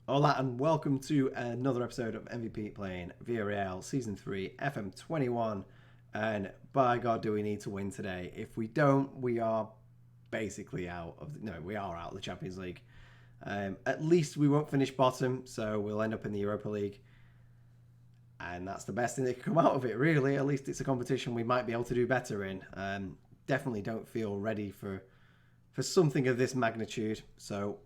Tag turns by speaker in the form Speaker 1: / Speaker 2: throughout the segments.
Speaker 1: Hola and welcome to another episode of MVPete playing Villarreal Season 3 FM21. And by God, do we need to win today. If we don't, we are basically out of we are out of the Champions League. At least we won't finish bottom, so we'll end up in the Europa League. And that's the best thing that can come out of it, really. At least it's a competition we might be able to do better in. Definitely don't feel ready for something of this magnitude. So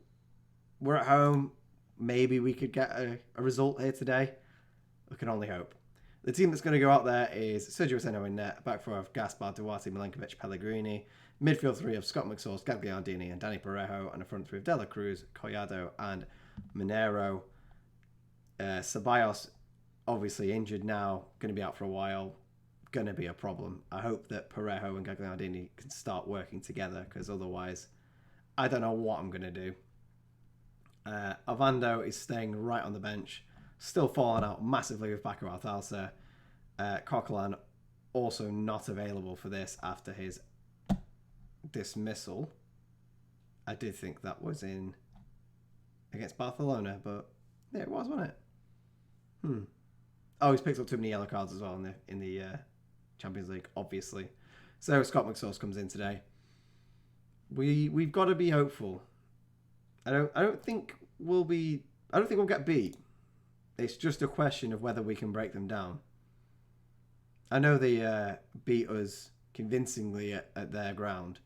Speaker 1: we're at home. Maybe we could get a result here today. We can only hope. The team that's going to go out there is Sergio Seno in net, back four of Gaspar, Duarte, Milenkovic, Pellegrini, midfield three of Scott McSauce, Gagliardini and Danny Parejo, and a front three of Dela Cruz, Collado and Minero. Ceballos, obviously injured now, going to be out for a while, going to be a problem. I hope that Parejo and Gagliardini can start working together, because otherwise I don't know what I'm going to do. Ovando is staying right on the bench, still falling out massively with Bakar Althauser. Coquelin also not available for this after his dismissal. I did think that was in against Barcelona, but yeah, it was, wasn't it? Oh, he's picked up too many yellow cards as well in the Champions League, obviously. So Scott McSauce comes in today. We've got to be hopeful. I don't think we'll get beat. It's just a question of whether we can break them down. I know they beat us convincingly at their ground,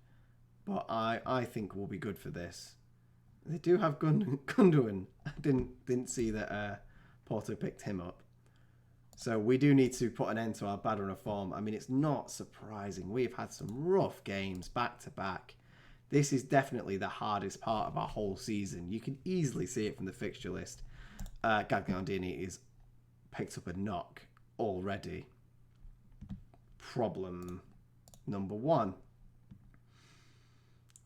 Speaker 1: but I think we'll be good for this. They do have Gundogan. I didn't see that Porto picked him up. So we do need to put an end to our bad run of form. I mean, it's not surprising. We've had some rough games back to back. This is definitely the hardest part of our whole season. You can easily see it from the fixture list. Gagliardini is picked up a knock already. Problem number one.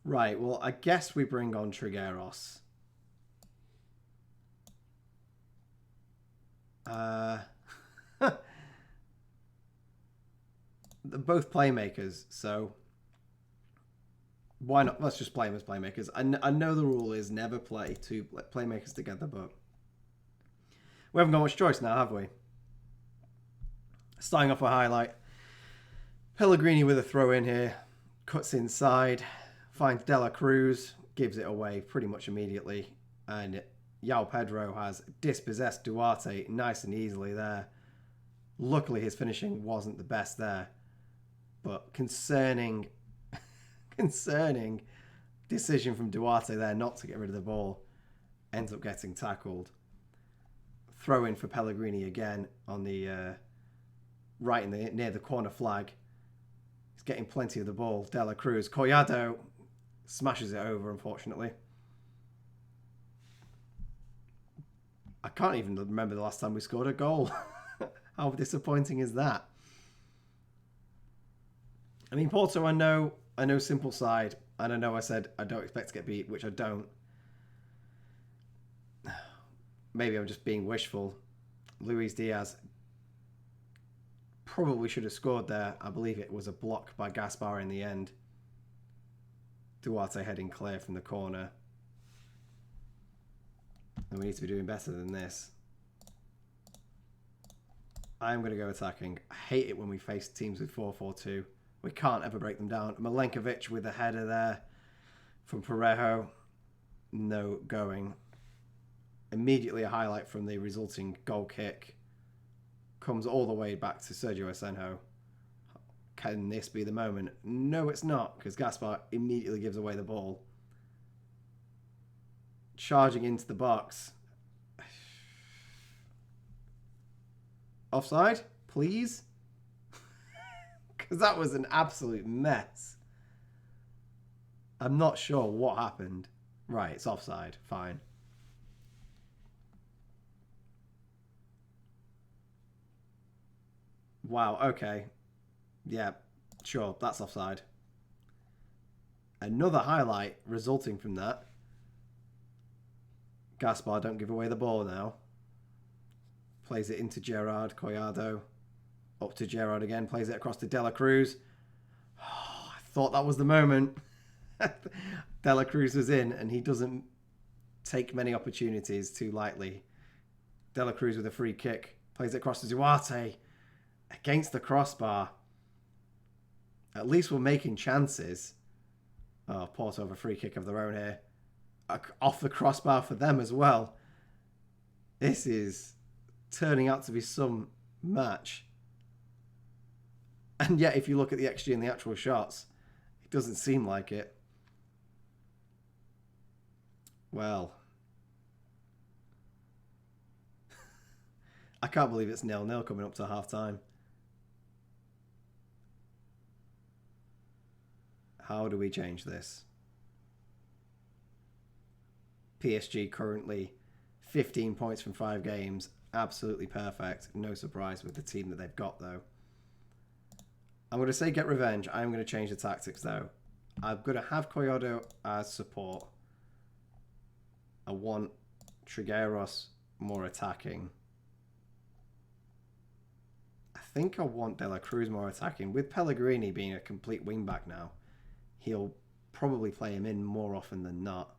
Speaker 1: Right, well, I guess we bring on Trigueros. They're both playmakers, so why not? Let's just play them as playmakers. I know the rule is never play two playmakers together, but we haven't got much choice now, have we? Starting off a highlight. Pellegrini with a throw in here. Cuts inside. Finds Dela Cruz. Gives it away pretty much immediately. And João Pedro has dispossessed Duarte nice and easily there. Luckily, his finishing wasn't the best there. But concerning decision from Duarte there not to get rid of the ball. Ends up getting tackled. Throw in for Pellegrini again on the right near the corner flag. He's getting plenty of the ball. Dela Cruz. Collado smashes it over, unfortunately. I can't even remember the last time we scored a goal. How disappointing is that? I mean, Porto, I know simple side. And I know I said I don't expect to get beat, which I don't. Maybe I'm just being wishful. Luis Diaz probably should have scored there. I believe it was a block by Gaspar in the end. Duarte heading clear from the corner. And we need to be doing better than this. I'm going to go attacking. I hate it when we face teams with 4-4-2. We can't ever break them down. Milenkovic with a header there from Parejo. No going. Immediately a highlight from the resulting goal kick. Comes all the way back to Sergio Seno. Can this be the moment? No, it's not, because Gaspar immediately gives away the ball. Charging into the box. Offside, please? Because that was an absolute mess. I'm not sure what happened. Right, it's offside. Fine. Wow, okay. Yeah, sure, that's offside. Another highlight resulting from that. Gaspar, don't give away the ball now. Plays it into Gerard, Collado. Up to Gerard again, plays it across to Dela Cruz. Oh, I thought that was the moment. Dela Cruz was in, and he doesn't take many opportunities too lightly. De La Cruz with a free kick. Plays it across to Duarte. Against the crossbar. At least we're making chances. Oh, Porto have a free kick of their own here. Off the crossbar for them as well. This is turning out to be some match. And yet, if you look at the XG and the actual shots, it doesn't seem like it. Well, I can't believe it's 0-0 coming up to half-time. How do we change this? PSG currently 15 points from 5 games. Absolutely perfect. No surprise with the team that they've got, though. I'm going to say get revenge. I'm going to change the tactics, though. I'm going to have Collado as support. I want Trigueros more attacking. I think I want De La Cruz more attacking. With Pellegrini being a complete wing-back now, he'll probably play him in more often than not.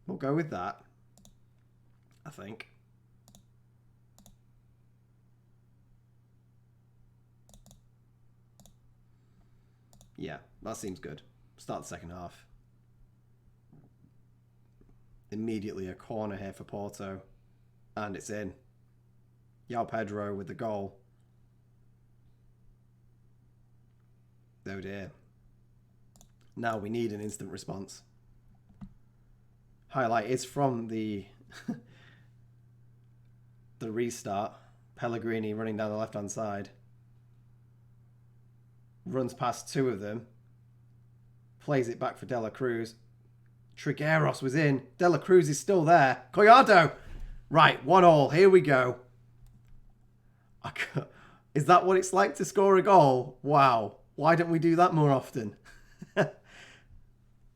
Speaker 1: We'll go with that, I think. Yeah, that seems good. Start the second half. Immediately a corner here for Porto. And it's in. João Pedro with the goal. Oh dear. Now we need an instant response. Highlight is from the the restart. Pellegrini running down the left-hand side. Runs past 2 of them. Plays it back for De La Cruz. Trigueros was in. De La Cruz is still there. Collado! Right, 1-1. Here we go. Is that what it's like to score a goal? Wow. Why don't we do that more often?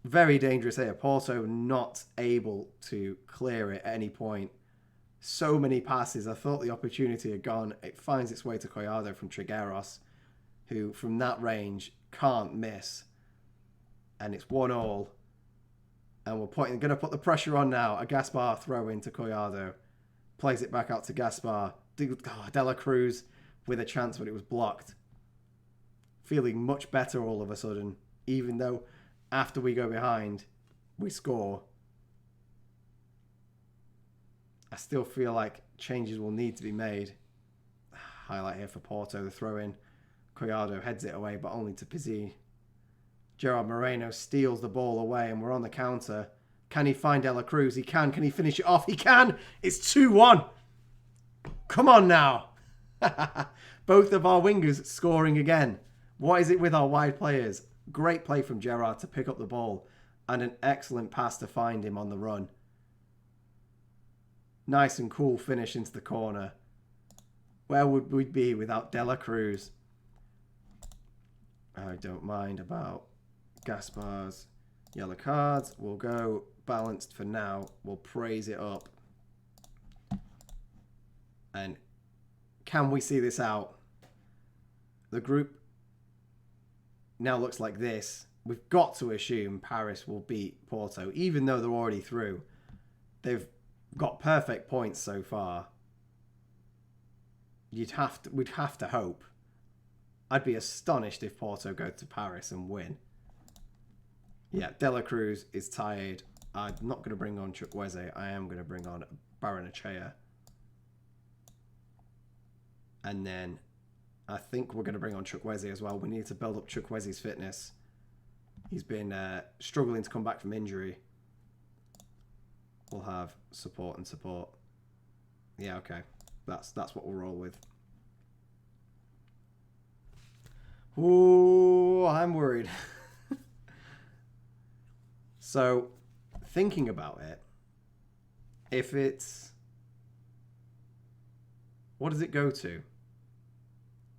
Speaker 1: Very dangerous here. Porto not able to clear it at any point. So many passes. I thought the opportunity had gone. It finds its way to Collado from Trigueros, who from that range can't miss. And it's 1-1. And we're going to put the pressure on now. A Gaspar throw into Collado. Plays it back out to Gaspar. De La Cruz with a chance, but it was blocked. Feeling much better all of a sudden, even though after we go behind, we score. I still feel like changes will need to be made. Highlight here for Porto, the throw-in. Collado heads it away, but only to Pizzi. Gerard Moreno steals the ball away, and we're on the counter. Can he find De La Cruz? He can. Can he finish it off? He can! It's 2-1! Come on now! Both of our wingers scoring again. What is it with our wide players? Great play from Gerard to pick up the ball, and an excellent pass to find him on the run. Nice and cool finish into the corner. Where would we be without De La Cruz? I don't mind about Gaspar's yellow cards. We'll go balanced for now. We'll praise it up. And can we see this out? The group now looks like this. We've got to assume Paris will beat Porto, even though they're already through. They've got perfect points so far. We'd have to hope. I'd be astonished if Porto go to Paris and win. Yeah, De La Cruz is tired. I'm not going to bring on Chukwueze. I am going to bring on Barrenechea. And then I think we're going to bring on Chukwueze as well. We need to build up Chukwueze's fitness. He's been struggling to come back from injury. We'll have support and support. Yeah, okay. That's what we'll roll with. Ooh, I'm worried. So, thinking about it, if it's... What does it go to?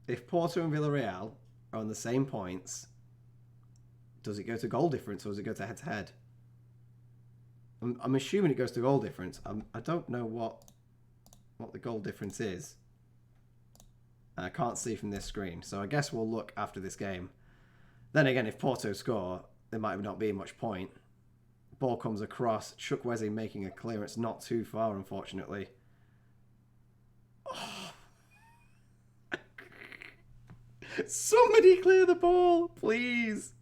Speaker 1: If Porto and Villarreal are on the same points, does it go to goal difference or does it go to head-to-head? I'm assuming it goes to goal difference. I don't know what the goal difference is. I can't see from this screen, so I guess we'll look after this game. Then again, if Porto score, there might not be much point. Ball comes across. Chukwueze making a clearance not too far, unfortunately. Oh. Somebody clear the ball, please.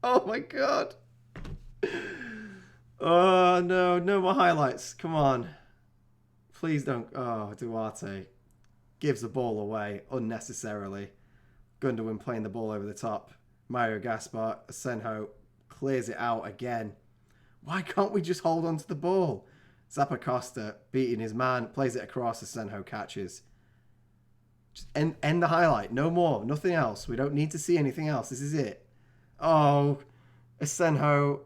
Speaker 1: Oh my god. Oh no, no more highlights. Come on. Please don't. Oh, Duarte gives the ball away unnecessarily. Gundogan playing the ball over the top. Mario Gaspar, Senho clears it out again. Why can't we just hold on to the ball? Zappacosta beating his man, plays it across as Senho catches. Just end the highlight. No more. Nothing else. We don't need to see anything else. This is it. Oh, Senho.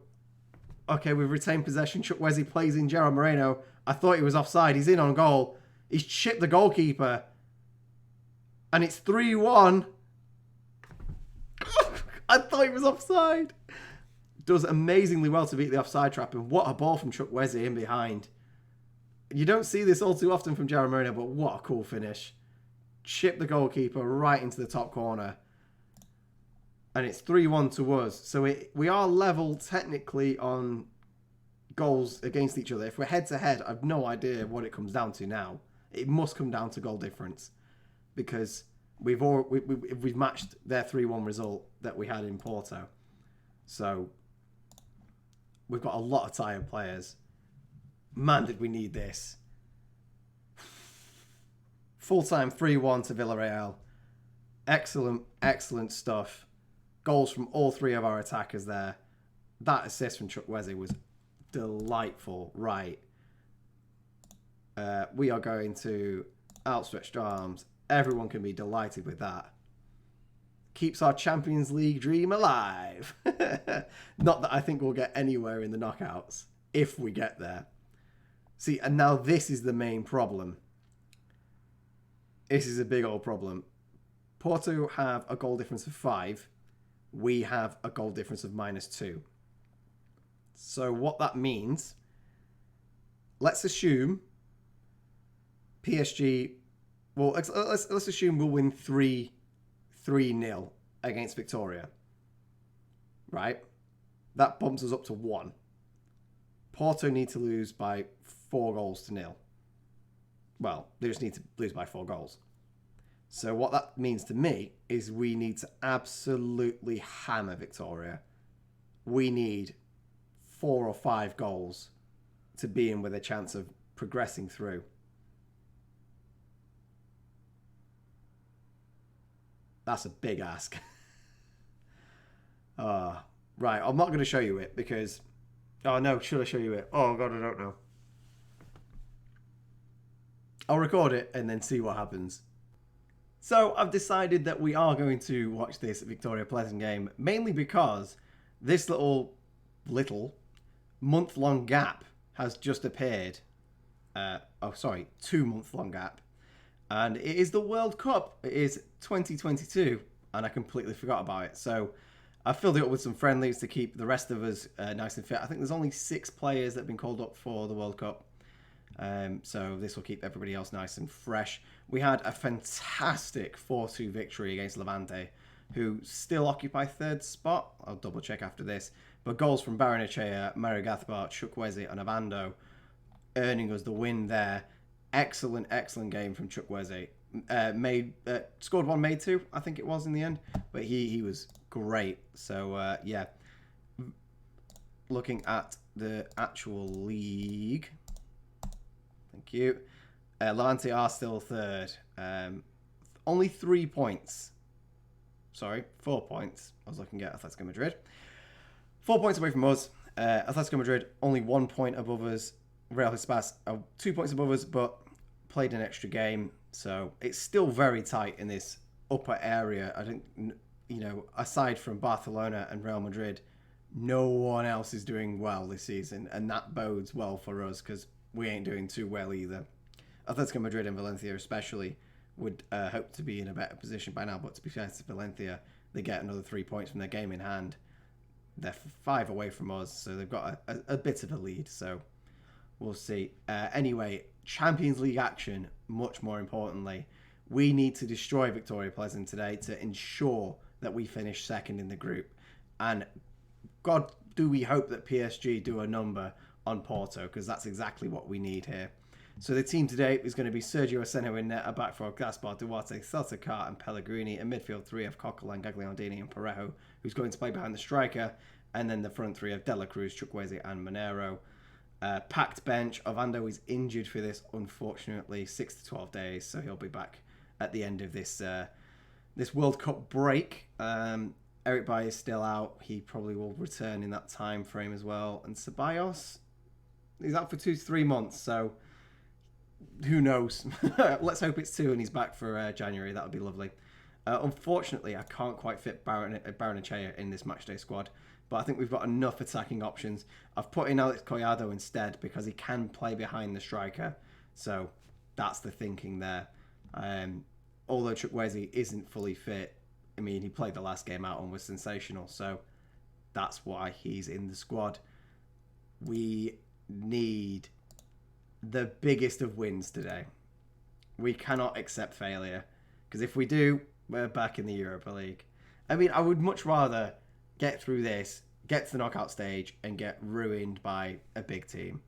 Speaker 1: Okay, we've retained possession. Chukwueze plays in Gerard Moreno. I thought he was offside. He's in on goal. He's chipped the goalkeeper. And it's 3-1. I thought he was offside. Does amazingly well to beat the offside trap. And what a ball from Chukwueze in behind. You don't see this all too often from Gerard Moreno, but what a cool finish. Chip the goalkeeper right into the top corner. And it's 3-1 to us. So we are level technically on goals against each other. If we're head-to-head, I've no idea what it comes down to now. It must come down to goal difference. Because we've matched their 3-1 result that we had in Porto. So we've got a lot of tired players. Man, did we need this. Full-time 3-1 to Villarreal. Excellent, excellent stuff. Goals from all three of our attackers there. That assist from Chukwueze was delightful. Right. We are going to outstretched arms. Everyone can be delighted with that. Keeps our Champions League dream alive. Not that I think we'll get anywhere in the knockouts. If we get there. See, and now this is the main problem. This is a big old problem. Porto have a goal difference of 5. We have a goal difference of -2. So what that means, let's assume PSG, well, let's assume we'll win 3-0 against Victoria. Right? That bumps us up to 1. Porto need to lose by 4-0. Well, they just need to lose by 4 goals. So what that means to me is we need to absolutely hammer Victoria. We need 4 or 5 goals to be in with a chance of progressing through. That's a big ask. Right, I'm not going to show you it because... Oh no, should I show you it? Oh god, I don't know. I'll record it and then see what happens. So I've decided that we are going to watch this Victoria Pleasant game, mainly because this little month-long gap has just appeared. 2-month-long gap. And it is the World Cup. It is 2022, and I completely forgot about it. So I filled it up with some friendlies to keep the rest of us nice and fit. I think there's only 6 players that have been called up for the World Cup. So this will keep everybody else nice and fresh. We had a fantastic 4-2 victory against Levante, who still occupy 3rd spot. I'll double check after this. But goals from Barrenechea, Mario Gaspar, Chukwueze and Abando earning us the win there. Excellent, excellent game from Chukwueze. Scored 1, made 2, I think it was in the end. But he was great. So, yeah. Looking at the actual league... Thank you. Levante are still 3rd. Only 3 points. Sorry, 4 points. I was looking at Atletico Madrid. 4 points away from us. Atletico Madrid only 1 point above us. Real Hispas are 2 points above us, but played an extra game. So it's still very tight in this upper area. I think, aside from Barcelona and Real Madrid, no one else is doing well this season. And that bodes well for us because we ain't doing too well either. Atletico Madrid and Valencia especially would hope to be in a better position by now. But to be fair to Valencia, they get another 3 points from their game in hand. They're 5 away from us, so they've got a bit of a lead. So we'll see. Anyway, Champions League action, much more importantly. We need to destroy Victoria Pleasant today to ensure that we finish second in the group. And God, do we hope that PSG do a number on Porto, because that's exactly what we need here. So the team today is going to be Sergio Aseno in net, a back four, Gaspar, Duarte, Celta and Pellegrini, a midfield three of Coquelin, Gagliardini and Parejo, who's going to play behind the striker, and then the front three of Dela Cruz, Chukwueze and Monero. Packed bench. Ovando is injured for this, unfortunately, 6 to 12 days, so he'll be back at the end of this this World Cup break. Eric Bailly is still out. He probably will return in that time frame as well. And Ceballos, he's out for 2 to 3 months, so who knows? Let's hope it's 2 and he's back for January. That would be lovely. Unfortunately, I can't quite fit Barrenechea in this matchday squad, but I think we've got enough attacking options. I've put in Alex Collado instead because he can play behind the striker, so that's the thinking there. Although Chukwueze isn't fully fit, I mean, he played the last game out and was sensational, so that's why he's in the squad. We need the biggest of wins today. We cannot accept failure, because if we do, we're back in the Europa League. I mean, I would much rather get through this, get to the knockout stage, and get ruined by a big team,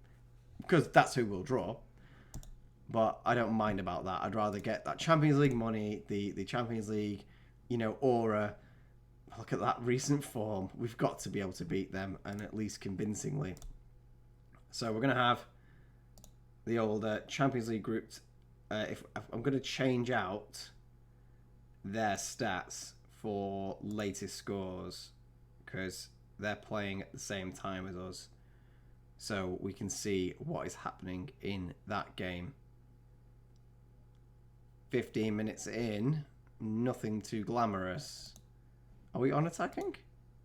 Speaker 1: because that's who we'll draw. But I don't mind about that. I'd rather get that Champions League money, the Champions League, aura. Look at that recent form. We've got to be able to beat them, and at least convincingly. So we're going to have the old Champions League grouped. If I'm going to change out their stats for latest scores, because they're playing at the same time as us, so we can see what is happening in that game. 15 minutes in, nothing too glamorous. Are we on attacking?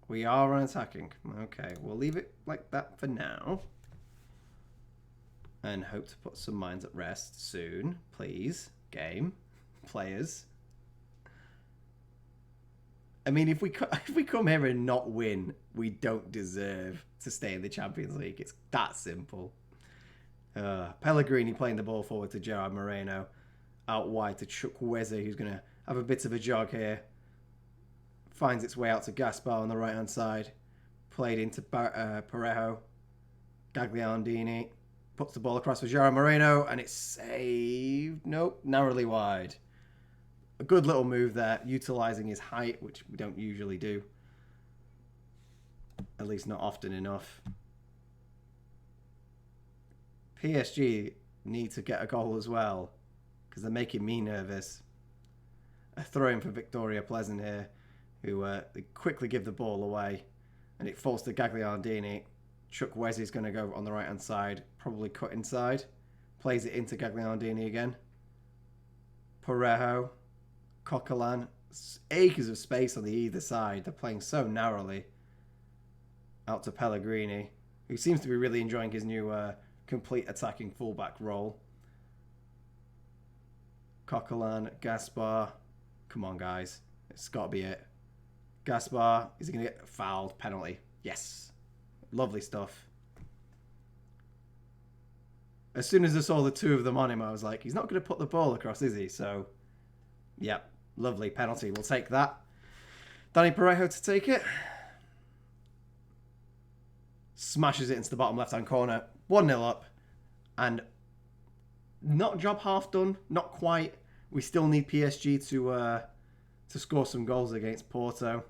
Speaker 1: We are on attacking. Okay, we'll leave it like that for now, and hope to put some minds at rest soon. Please, game players. I mean, if we come here and not win, we don't deserve to stay in the Champions League. It's that simple. Pellegrini playing the ball forward to Gerard Moreno. Out wide to Chukwueze, who's going to have a bit of a jog here. Finds its way out to Gaspar on the right-hand side. Played into Parejo. Gagliardini puts the ball across for Gerard Moreno, and it's saved. Nope, narrowly wide. A good little move there, utilising his height, which we don't usually do. At least not often enough. PSG need to get a goal as well, because they're making me nervous. A throw-in for Victoria Pleasant here, who they quickly give the ball away, and it falls to Gagliardini. Chukwueze is going to go on the right-hand side, probably cut inside. Plays it into Gagliardini again. Parejo. Coquelin. Acres of space on the either side. They're playing so narrowly. Out to Pellegrini, who seems to be really enjoying his new complete attacking fullback role. Coquelin, Gaspar. Come on, guys. It's got to be it. Gaspar, is he going to get fouled? Penalty. Yes. Lovely stuff. As soon as I saw the two of them on him, I was like, he's not going to put the ball across, is he? So, yep. Lovely penalty. We'll take that. Danny Parejo to take it. Smashes it into the bottom left-hand corner. 1-0 up. And not job half done. Not quite. We still need PSG to score some goals against Porto.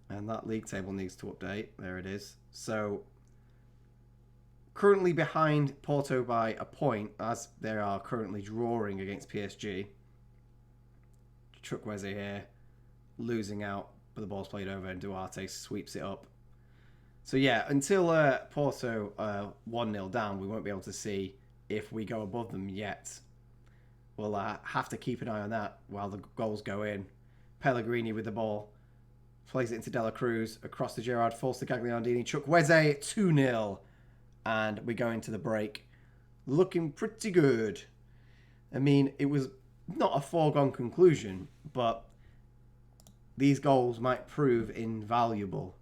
Speaker 1: And that league table needs to update. There it is. So, currently behind Porto by a point, as they are currently drawing against PSG. Chukwueze here, losing out, but the ball's played over and Duarte sweeps it up. So yeah, until Porto 1-0 down, we won't be able to see if we go above them yet. We'll have to keep an eye on that while the goals go in. Pellegrini with the ball. Plays it into Dela Cruz. Across to Gerard. Falls to Gagliardini. Chukwueze 2-0. And we go into the break. Looking pretty good. I mean, it was not a foregone conclusion, but these goals might prove invaluable.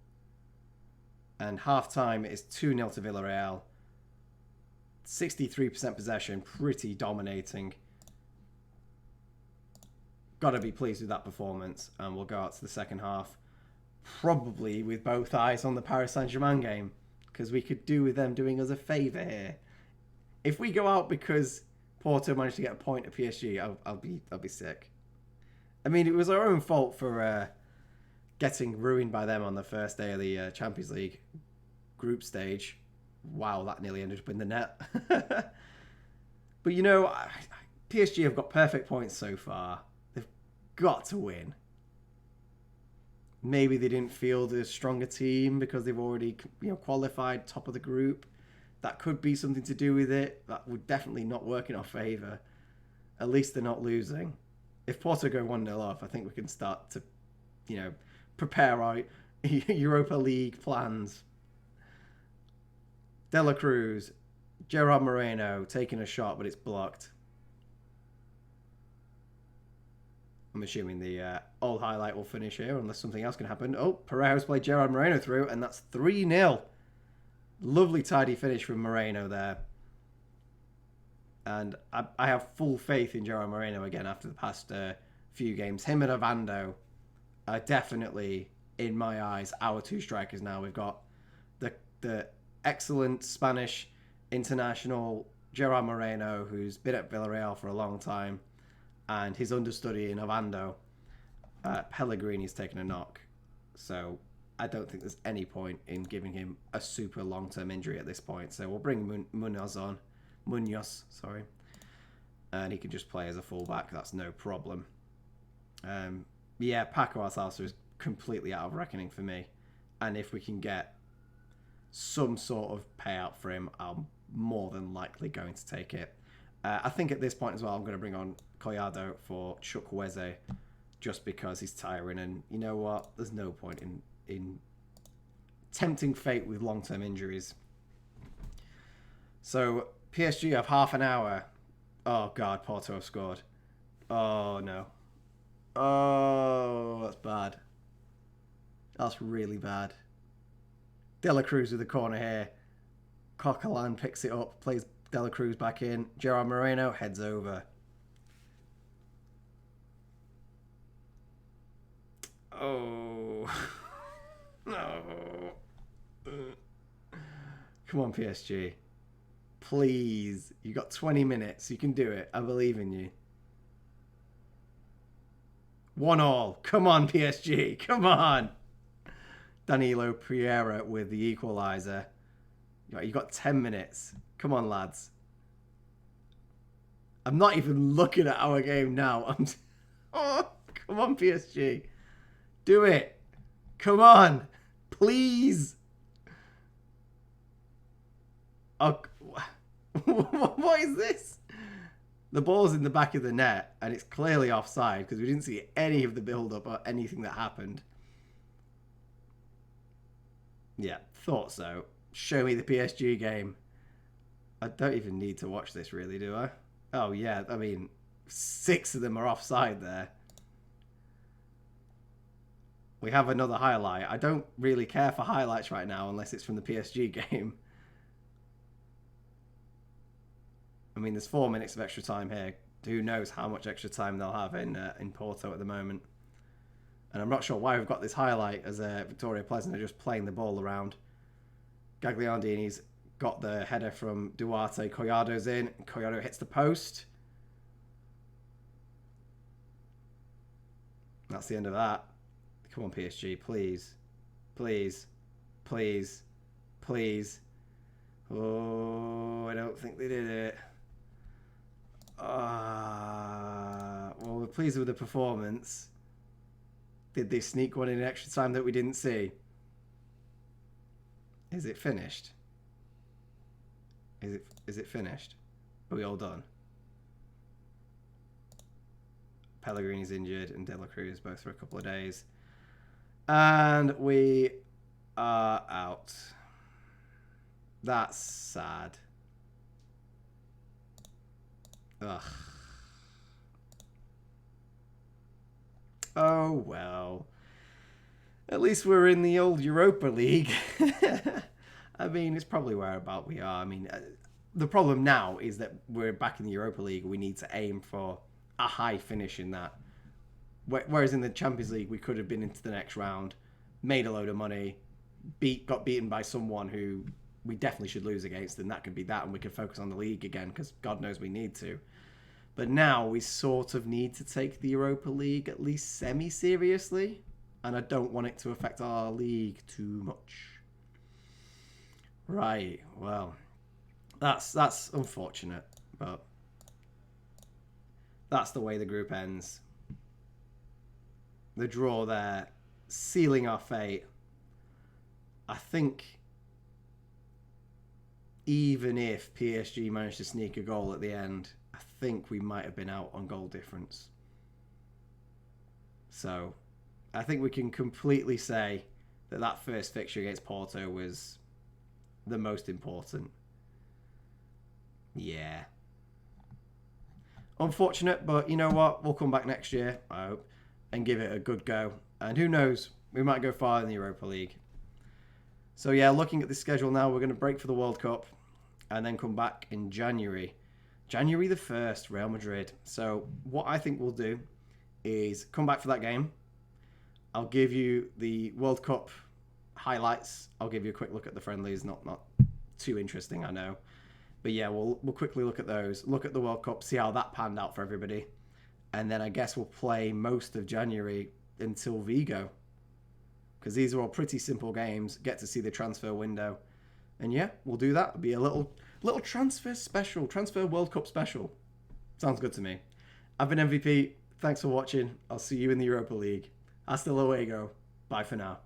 Speaker 1: And half-time is 2-0 to Villarreal. 63% possession. Pretty dominating. got to be pleased with that performance, and we'll go out to the second half probably with both eyes on the Paris Saint-Germain game, because we could do with them doing us a favour here. If we go out because Porto managed to get a point at PSG, I'll be sick. I mean, it was our own fault for getting ruined by them on the first day of the Champions League group stage. Wow, that nearly ended up in the net. But, you know, PSG have got perfect points so far. They've got to win. Maybe they didn't field a stronger team because they've already, qualified top of the group. That could be something to do with it. That would definitely not work in our favour. At least they're not losing. If Porto go 1-0 off, I think we can start to, prepare our Europa League plans. De La Cruz, Gerard Moreno taking a shot, but it's blocked. I'm assuming the old highlight will finish here unless something else can happen. Oh, Parejo's played Gerard Moreno through, and that's 3-0. Lovely tidy finish from Moreno there. And I have full faith in Gerard Moreno again after the past few games. Him and Ovando are definitely, in my eyes, our two strikers now. We've got the excellent Spanish international Gerard Moreno, who's been at Villarreal for a long time, and his understudy in Ovando. Pellegrini's taken a knock, so I don't think there's any point in giving him a super long-term injury at this point. So we'll bring Munoz on. And he can just play as a fullback. That's no problem. Paco Alcácer is completely out of reckoning for me. And if we can get some sort of payout for him, I'm more than likely going to take it. I think at this point as well, I'm going to bring on Collado for Chukwueze just because he's tiring. And you know what? There's no point in tempting fate with long-term injuries. So PSG have half an hour. Oh, God, Porto have scored. Oh, no. Oh, that's bad. That's really bad. De La Cruz with the corner here. Coquelin picks it up, plays De La Cruz back in. Gerard Moreno heads over. Oh. No. Come on, PSG. Please. You got 20 minutes. You can do it. I believe in you. 1-1. Come on, PSG. Come on. Danilo Pereira with the equaliser. You got 10 minutes. Come on, lads. I'm not even looking at our game now. Oh, come on, PSG. Do it. Come on. Please. Oh, what is this? The ball's in the back of the net, and it's clearly offside because we didn't see any of the build-up or anything that happened. Yeah, thought so. Show me the PSG game. I don't even need to watch this, really, do I? Oh, yeah, I mean, 6 of them are offside there. We have another highlight. I don't really care for highlights right now unless it's from the PSG game. I mean, there's 4 minutes of extra time here. Who knows how much extra time they'll have in Porto at the moment. And I'm not sure why we've got this highlight as Victoria Pleasant are just playing the ball around. Gagliardini's got the header from Duarte. Collado's in. Collado hits the post. That's the end of that. Come on, PSG, please. Please. Please. Please. Oh, I don't think they did it. Well, we're pleased with the performance. Did they sneak one in extra time that we didn't see? Is it finished? Is it finished? Are we all done? Pellegrini's injured and De La Cruz both for a couple of days. And we are out. That's sad. Ugh. Oh, well. At least we're in the old Europa League. I mean, it's probably whereabout we are. I mean, the problem now is that we're back in the Europa League. We need to aim for a high finish in that. Whereas in the Champions League, we could have been into the next round, made a load of money, got beaten by someone who we definitely should lose against, and that could be that, and we could focus on the league again, because God knows we need to. But now we sort of need to take the Europa League at least semi-seriously, and I don't want it to affect our league too much. Right, well, that's unfortunate, but that's the way the group ends. The draw there, sealing our fate. I think even if PSG managed to sneak a goal at the end, I think we might have been out on goal difference. So I think we can completely say that first fixture against Porto was the most important. Yeah. Unfortunate, but you know what? We'll come back next year, I hope, and give it a good go. And who knows? We might go far in the Europa League. So yeah, looking at the schedule now, we're going to break for the World Cup and then come back in January. January the 1st, Real Madrid. So what I think we'll do is come back for that game. I'll give you the World Cup highlights. I'll give you a quick look at the friendlies. Not too interesting, I know. But yeah, we'll quickly look at those. Look at the World Cup, see how that panned out for everybody. And then I guess we'll play most of January until Vigo. Because these are all pretty simple games. Get to see the transfer window. And yeah, we'll do that. It'll be a little transfer special. Transfer World Cup special. Sounds good to me. I've been MVP. Thanks for watching. I'll see you in the Europa League. Hasta luego. Bye for now.